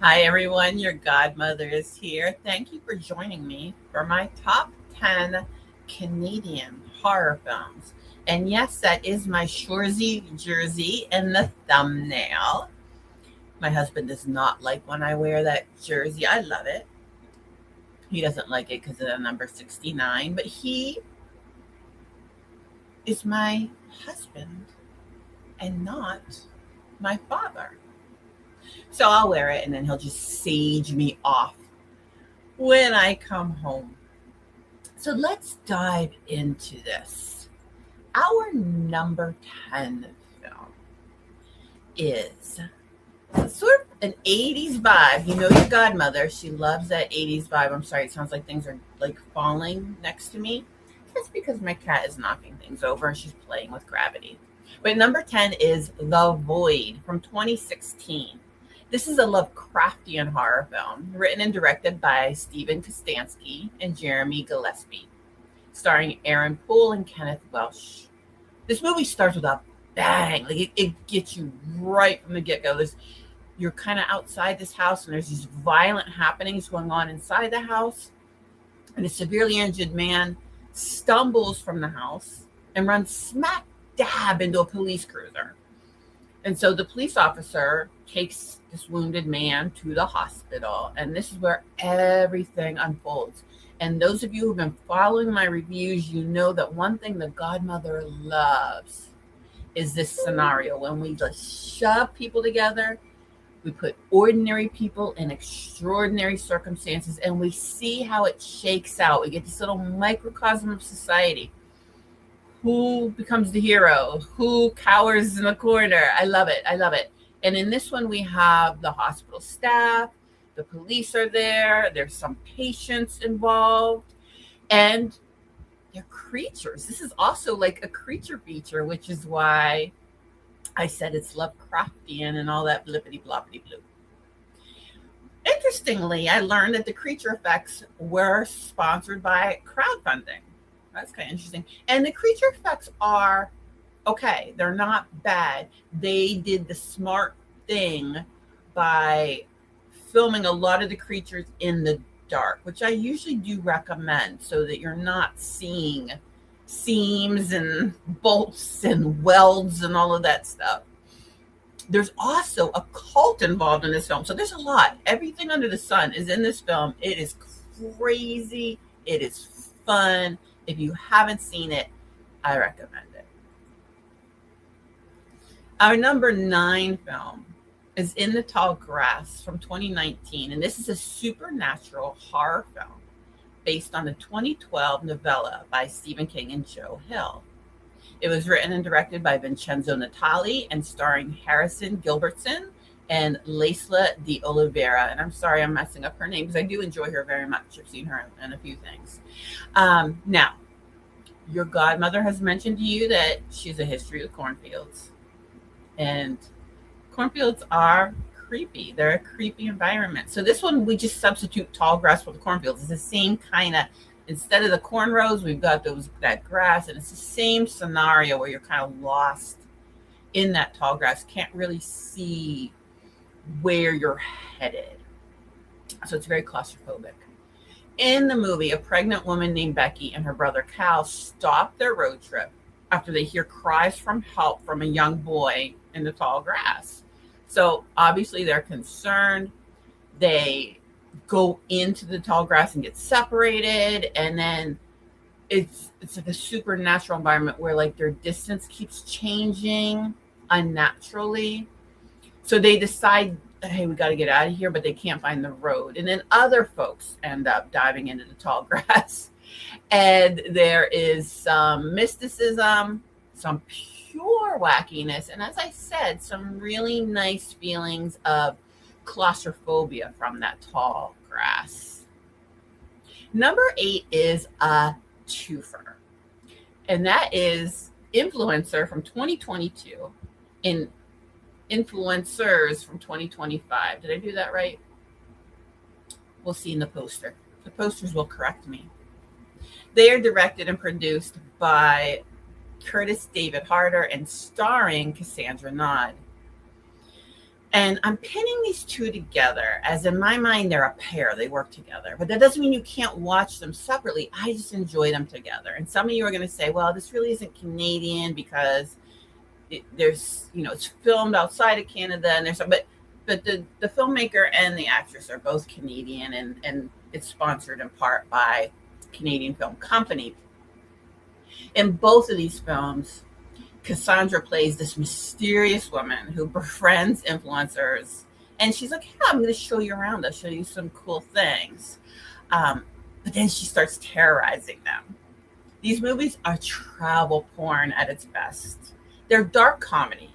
Hi, everyone. Your godmother is here. Thank you for joining me for my top 10 Canadian horror films. And yes, that is my Shorzy jersey in the thumbnail. My husband does not like when I wear that jersey. I love it. He doesn't like it because of the number 69, but he is my husband and not my father. So I'll wear it and then he'll just sage me off when I come home. So let's dive into this. Our number 10 film is sort of an 80s vibe. You know your godmother. She loves that 80s vibe. I'm sorry, it sounds like things are like falling next to me. That's because my cat is knocking things over and she's playing with gravity. But number 10 is The Void from 2016. This is a Lovecraftian horror film written and directed by Stephen Kostansky and Jeremy Gillespie, starring Aaron Poole and Kenneth Welsh. This movie starts with a bang. Like it gets you right from the get-go. You're kind of outside this house and there's these violent happenings going on inside the house. And a severely injured man stumbles from the house and runs smack dab into a police cruiser. And so the police officer takes this wounded man to the hospital. And this is where everything unfolds. And those of you who've been following my reviews, you know that one thing the godmother loves is this scenario when we just shove people together. We put ordinary people in extraordinary circumstances and we see how it shakes out. We get this little microcosm of society. Who becomes the hero? Who cowers in the corner? I love it. I love it. And in this one, we have the hospital staff, the police are there, there's some patients involved, and they're creatures. This is also like a creature feature, which is why I said it's Lovecraftian and all that blippity bloppity blue. Interestingly, I learned that the creature effects were sponsored by crowdfunding. That's kind of interesting. And the creature effects are okay. They're not bad. They did the smart thing by filming a lot of the creatures in the dark, which I usually do recommend so that you're not seeing seams and bolts and welds and all of that stuff. There's also a cult involved in this film. So there's a lot. Everything under the sun is in this film. It is crazy. It is fun. If you haven't seen it, I recommend it. Our number 9 film is In the Tall Grass from 2019, and this is a supernatural horror film based on the 2012 novella by Stephen King and Joe Hill. It was written and directed by Vincenzo Natali and starring Harrison Gilbertson and Laisla de Oliveira. And I'm sorry I'm messing up her name because I do enjoy her very much. I've seen her in a few things. Now, your godmother has mentioned to you that she has a history with cornfields. And cornfields are creepy. They're a creepy environment. So this one, we just substitute tall grass for the cornfields. It's the same kind of, instead of the cornrows, we've got that grass. And it's the same scenario where you're kind of lost in that tall grass. Can't really see where you're headed. So it's very claustrophobic. In the movie, a pregnant woman named Becky and her brother Cal stop their road trip after they hear cries for help from a young boy in the tall grass. So obviously they're concerned. They go into the tall grass and get separated. And then it's like a supernatural environment where like their distance keeps changing unnaturally. So they decide, hey, we got to get out of here, but they can't find the road. And then other folks end up diving into the tall grass. And there is some mysticism, some pure wackiness, and as I said, some really nice feelings of claustrophobia from that tall grass. Number 8 is a twofer, and that is Influencer from 2022 and Influencers from 2025. Did I do that right? We'll see in the poster. The posters will correct me. They are directed and produced by Curtis David Harder and starring Cassandra Nod. And I'm pinning these two together as in my mind, they're a pair. They work together. But that doesn't mean you can't watch them separately. I just enjoy them together. And some of you are going to say, well, this really isn't Canadian because there's, it's filmed outside of Canada and there's some, but the filmmaker and the actress are both Canadian, and it's sponsored in part by Canadian Film Company. In both of these films, Cassandra plays this mysterious woman who befriends influencers. And she's like, yeah, I'm going to show you around. I'll show you some cool things. But then she starts terrorizing them. These movies are travel porn at its best. They're dark comedies.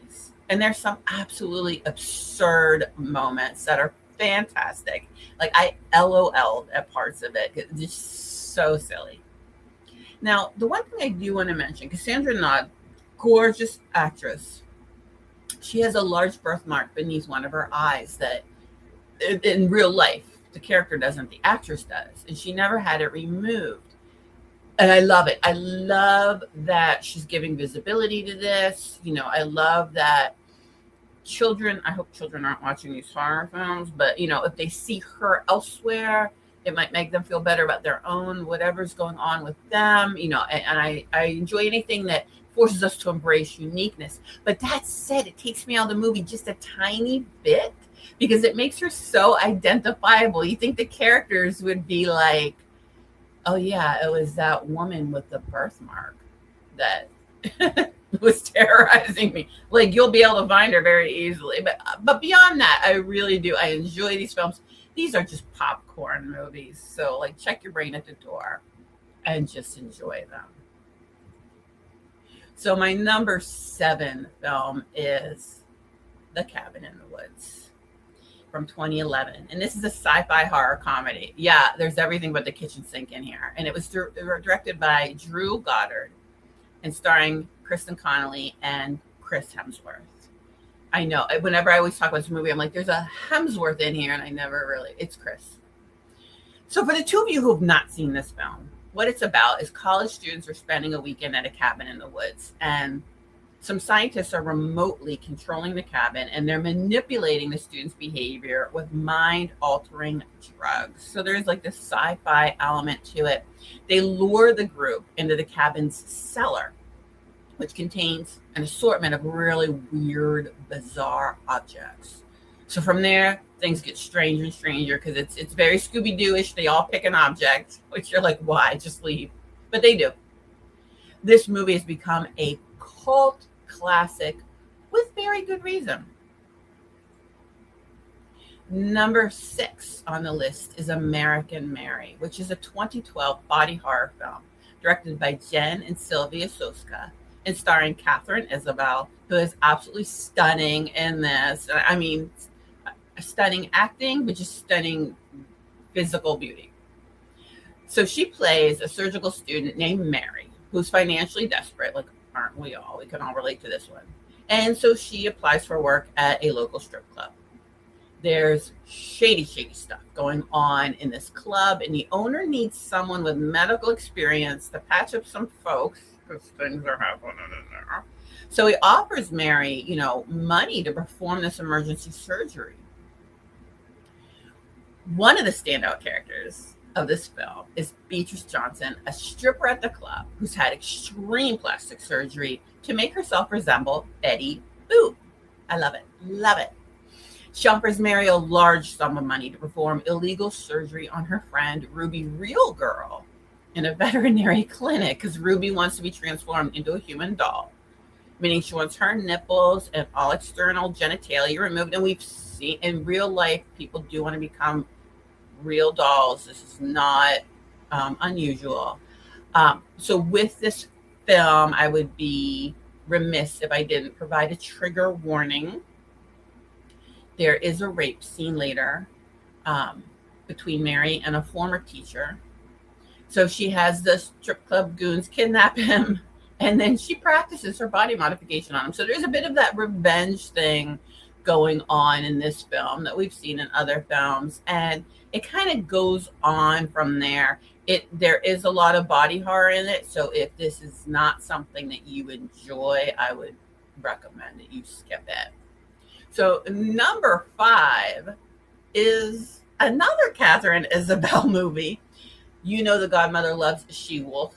And there's some absolutely absurd moments that are fantastic. Like I LOL'd at parts of it. It's just so silly. Now, the one thing I do want to mention, Cassandra Nod, gorgeous actress. She has a large birthmark beneath one of her eyes that in real life, the character doesn't, the actress does. And she never had it removed. And I love it. I love that she's giving visibility to this. I love that children, I hope children aren't watching these horror films, but if they see her elsewhere, it might make them feel better about their own, whatever's going on with them, and I enjoy anything that forces us to embrace uniqueness. But that said, it takes me out of the movie just a tiny bit because it makes her so identifiable. You think the characters would be like, oh yeah, it was that woman with the birthmark that was terrorizing me. Like you'll be able to find her very easily. But beyond that, I really do. I enjoy these films. These are just popcorn movies. So like check your brain at the door and just enjoy them. So my number 7 film is The Cabin in the Woods from 2011. And this is a sci-fi horror comedy. Yeah, there's everything but the kitchen sink in here. And it was directed by Drew Goddard and starring Kristen Connolly and Chris Hemsworth. I know. Whenever I always talk about this movie, I'm like, there's a Hemsworth in here, and I never really, it's Chris. So for the two of you who have not seen this film, what it's about is college students are spending a weekend at a cabin in the woods, and some scientists are remotely controlling the cabin, and they're manipulating the students' behavior with mind-altering drugs. So there's like this sci-fi element to it. They lure the group into the cabin's cellar, which contains an assortment of really weird, bizarre objects. So from there, things get stranger and stranger because it's very Scooby-Doo-ish. They all pick an object, which you're like, why? Just leave. But they do. This movie has become a cult classic with very good reason. Number 6 on the list is American Mary, which is a 2012 body horror film directed by Jen and Sylvia Soska and starring Catherine Isabel, who is absolutely stunning in this. I mean, stunning acting, but just stunning physical beauty. So she plays a surgical student named Mary, who's financially desperate. Like, aren't we all? We can all relate to this one. And so she applies for work at a local strip club. There's shady stuff going on in this club, and the owner needs someone with medical experience to patch up some folks because things are happening in there. So he offers Mary, money to perform this emergency surgery. One of the standout characters of this film is Beatrice Johnson, a stripper at the club who's had extreme plastic surgery to make herself resemble Betty Boop. I love it. Love it. She offers Mary a large sum of money to perform illegal surgery on her friend Ruby Real Girl in a veterinary clinic because Ruby wants to be transformed into a human doll, meaning she wants her nipples and all external genitalia removed. And we've seen in real life, people do want to become real dolls. This is not unusual. So with this film, I would be remiss if I didn't provide a trigger warning. There is a rape scene later between Mary and a former teacher. So she has the strip club goons kidnap him, and then she practices her body modification on him. So there's a bit of that revenge thing going on in this film that we've seen in other films, and it kind of goes on from there. There is a lot of body horror in it, so if this is not something that you enjoy, I would recommend that you skip it. So number 5 is another Catherine Isabel movie. You know the godmother loves She-Wolf.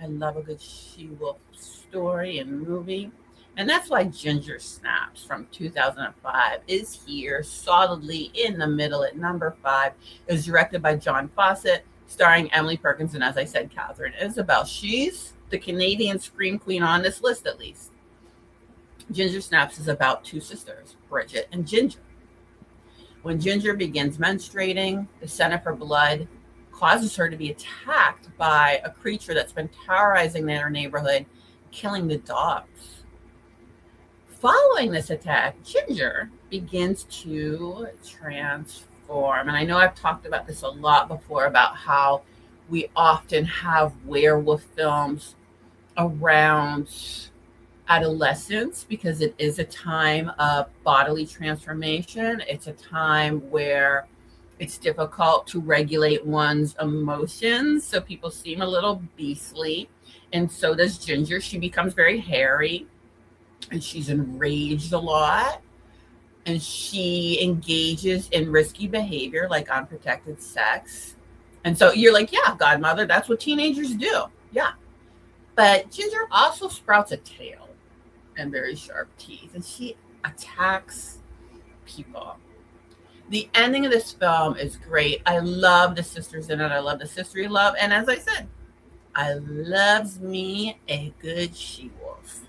I love a good She-Wolf story and movie. And that's why Ginger Snaps from 2005 is here solidly in the middle at number 5. It was directed by John Fawcett, starring Emily Perkins, and as I said, Catherine Isabel. She's the Canadian scream queen on this list, at least. Ginger Snaps is about two sisters, Bridget and Ginger. When Ginger begins menstruating, the scent of her blood causes her to be attacked by a creature that's been terrorizing their neighborhood, killing the dogs. Following this attack, Ginger begins to transform. And I know I've talked about this a lot before about how we often have werewolf films around adolescence because it is a time of bodily transformation. It's a time where it's difficult to regulate one's emotions. So people seem a little beastly. And so does Ginger. She becomes very hairy and she's enraged a lot. And she engages in risky behavior like unprotected sex. And so you're like, yeah, godmother, that's what teenagers do. Yeah. But Ginger also sprouts a tail and very sharp teeth, and she attacks people. The ending of this film is great. I love the sisters in it. I love the sisterly love. And as I said, I loves me a good she-wolf.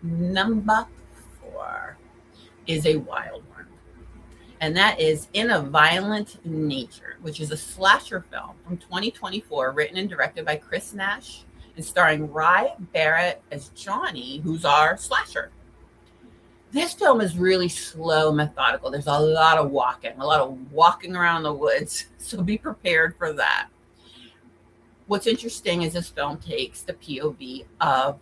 Number 4 is a wild one. And that is In a Violent Nature, which is a slasher film from 2024, written and directed by Chris Nash and starring Rye Barrett as Johnny, who's our slasher. This film is really slow, methodical. There's a lot of walking around the woods. So be prepared for that. What's interesting is this film takes the POV of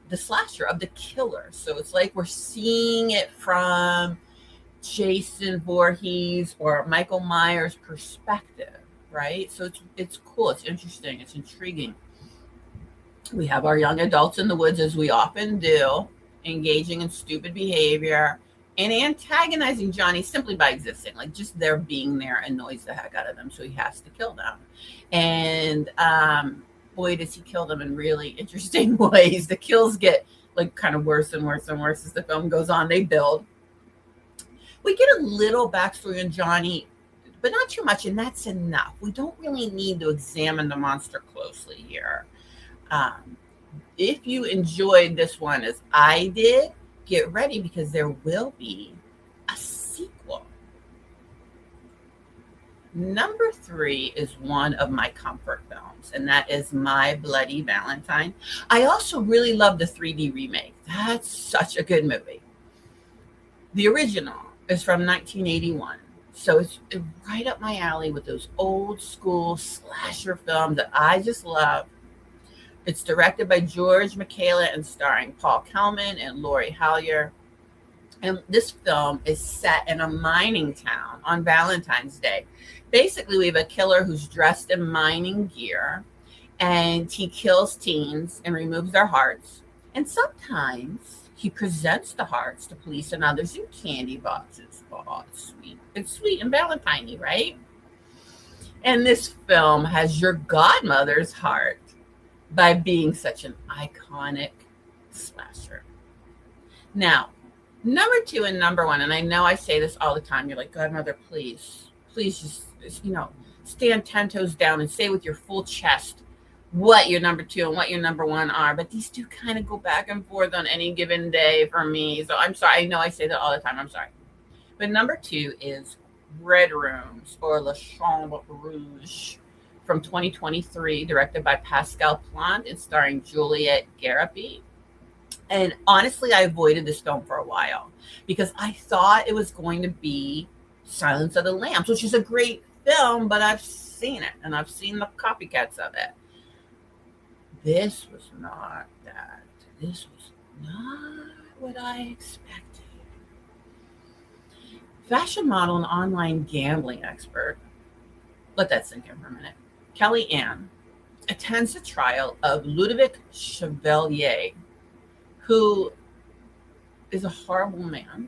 the slasher, of the killer. So it's like we're seeing it from Jason Voorhees or Michael Myers' perspective, right? So it's cool. It's interesting. It's intriguing. We have our young adults in the woods, as we often do, engaging in stupid behavior and antagonizing Johnny simply by existing. Like just their being there annoys the heck out of them, so he has to kill them. And boy, does he kill them in really interesting ways. The kills get like kind of worse and worse and worse as the film goes on. They build. We get a little backstory on Johnny, but not too much, and that's enough. We don't really need to examine the monster closely here. If you enjoyed this one as I did, get ready because there will be a sequel. Number 3 is one of my comfort films, and that is My Bloody Valentine. I also really love the 3D remake. That's such a good movie. The original is from 1981. So it's right up my alley with those old school slasher films that I just love. It's directed by George Michaela and starring Paul Kelman and Lori Hallier. And this film is set in a mining town on Valentine's Day. Basically, we have a killer who's dressed in mining gear, and he kills teens and removes their hearts. And sometimes he presents the hearts to police and others in candy boxes. Oh, it's sweet. It's sweet and Valentine-y, right? And this film has your godmother's heart by being such an iconic slasher. Now, number 2 and number 1, and I know I say this all the time. You're like, godmother, please just stand 10 toes down and say with your full chest what your number 2 and what your number 1 are. But these two kind of go back and forth on any given day for me. So I'm sorry. I know I say that all the time. I'm sorry. But number 2 is Red Rooms or La Chambre Rouge from 2023, directed by Pascale-The and starring Juliette Garipi. And honestly, I avoided this film for a while because I thought it was going to be Silence of the Lambs, which is a great film, but I've seen it and I've seen the copycats of it. This was not that. This was not what I expected. Fashion model and online gambling expert, let that sink in for a minute, Kelly Ann attends the trial of Ludovic Chevalier, who is a horrible man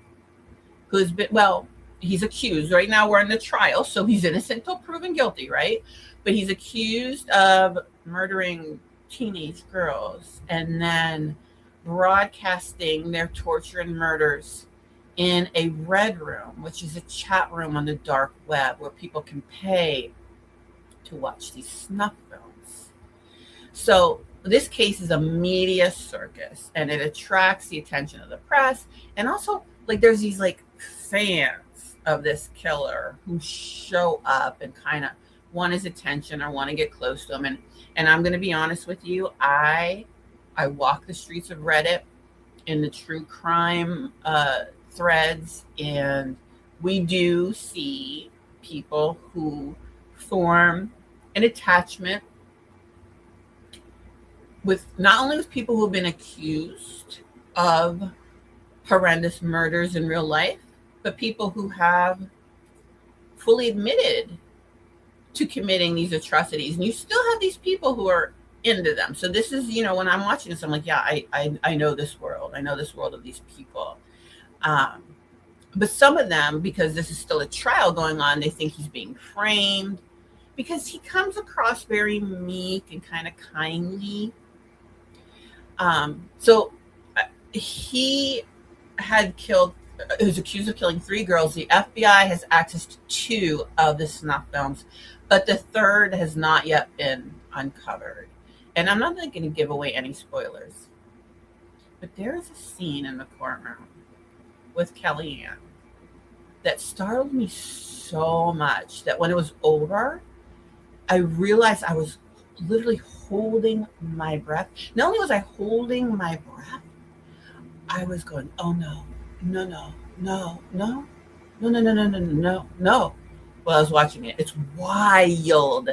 who's been, well, he's accused. Right now we're in the trial, so he's innocent till proven guilty, right? But he's accused of murdering teenage girls and then broadcasting their torture and murders in a red room, which is a chat room on the dark web where people can pay to watch these snuff films. So this case is a media circus, and it attracts the attention of the press, and also like there's these like fans of this killer who show up and kind of want his attention or want to get close to him. And I'm going to be honest with you, I walk the streets of Reddit in the true crime threads, and we do see people who form an attachment with not only with people who've been accused of horrendous murders in real life, but people who have fully admitted to committing these atrocities. And you still have these people who are into them. So this is, when I'm watching this, I'm like, yeah, I know this world. I know this world of these people. But some of them, because this is still a trial going on, they think he's being framed because he comes across very meek and kind of kindly. So he was accused of killing 3 girls. The FBI has access to 2 of the snuff films, but the third has not yet been uncovered. And I'm not going to give away any spoilers, but there is a scene in the courtroom with Kellyanne that startled me so much that when it was over, I realized I was literally holding my breath. Not only was I holding my breath, I was going, oh no, no, no, no, no, no, no, no, no, no, no, no. Well, I was watching it. It's wild.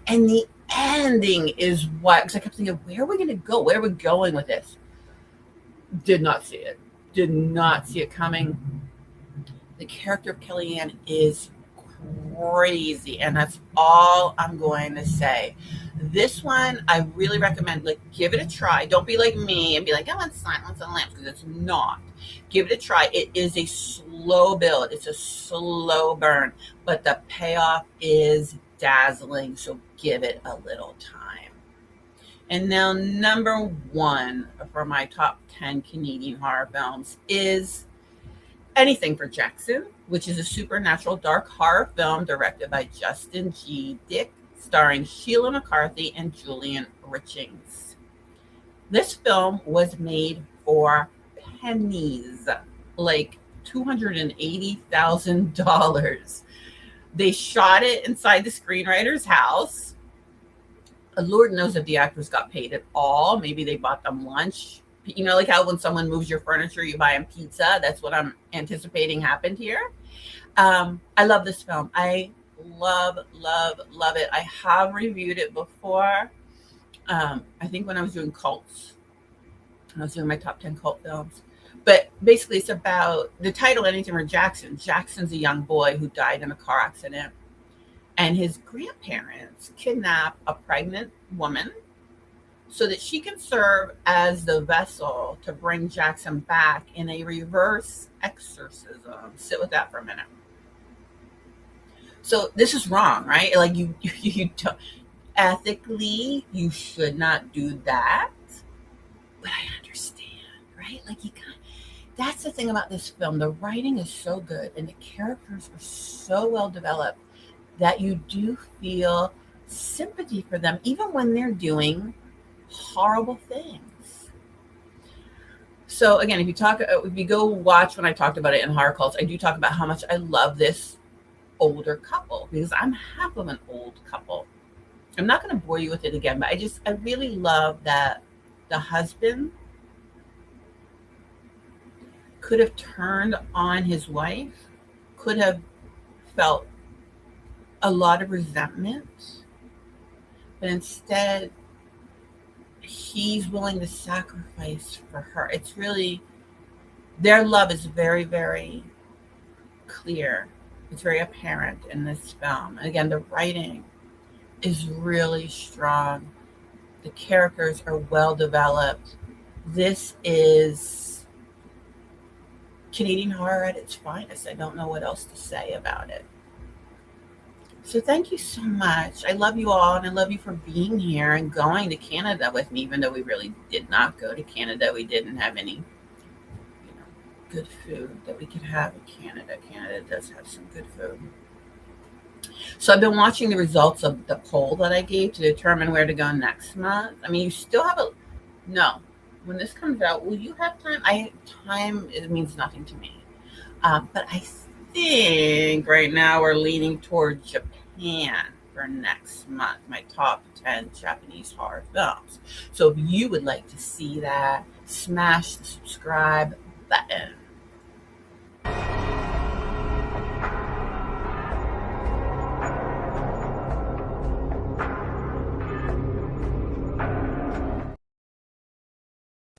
And the ending is wild. Because I kept thinking, where are we going to go? Where are we going with this? Did not see it. Did not see it coming. The character of Kellyanne is crazy. And that's all I'm going to say. This one, I really recommend, give it a try. Don't be like me and be like, I want Silence of the Lambs, because it's not. Give it a try. It is a slow build. It's a slow burn, but the payoff is dazzling. So give it a little time. And now number 1 for my top 10 Canadian horror films is Anything for Jackson, which is a supernatural dark horror film directed by Justin G. Dick, starring Sheila McCarthy and Julian Richings. This film was made for pennies, like $280,000. They shot it inside the screenwriter's house. Lord knows if the actors got paid at all. Maybe they bought them lunch. Like how when someone moves your furniture, you buy them pizza. That's what I'm anticipating happened here. I love this film. I love it. I have reviewed it before. I think when I was doing cults, I was doing my top 10 cult films. But basically, it's about the title, Anything for Jackson. Jackson's a young boy who died in a car accident. And his grandparents kidnap a pregnant woman so that she can serve as the vessel to bring Jackson back in a reverse exorcism. Sit with that for a minute. So this is wrong, right? Like you don't, ethically, you should not do that. But I understand, right? Like that's the thing about this film. The writing is so good and the characters are so well developed that you do feel sympathy for them, even when they're doing horrible things. So again, if you go watch when I talked about it in Horror Cults, I do talk about how much I love this older couple because I'm half of an old couple. I'm not going to bore you with it again, but I really love that the husband could have turned on his wife, could have felt a lot of resentment, but instead he's willing to sacrifice for her. It's really, their love is very, very clear. It's very apparent in this film. And again, the writing is really strong. The characters are well developed. This is Canadian horror at its finest. I don't know what else to say about it. So thank you so much. I love you all, and I love you for being here and going to Canada with me, even though we really did not go to Canada. We didn't have any, good food that we could have in Canada. Canada does have some good food. So I've been watching the results of the poll that I gave to determine where to go next month. I mean, you still have a no. When this comes out, will you have time? Time it means nothing to me. But I think right now we're leaning toward Japan for next month. My top 10 Japanese horror films. So if you would like to see that, smash the subscribe button.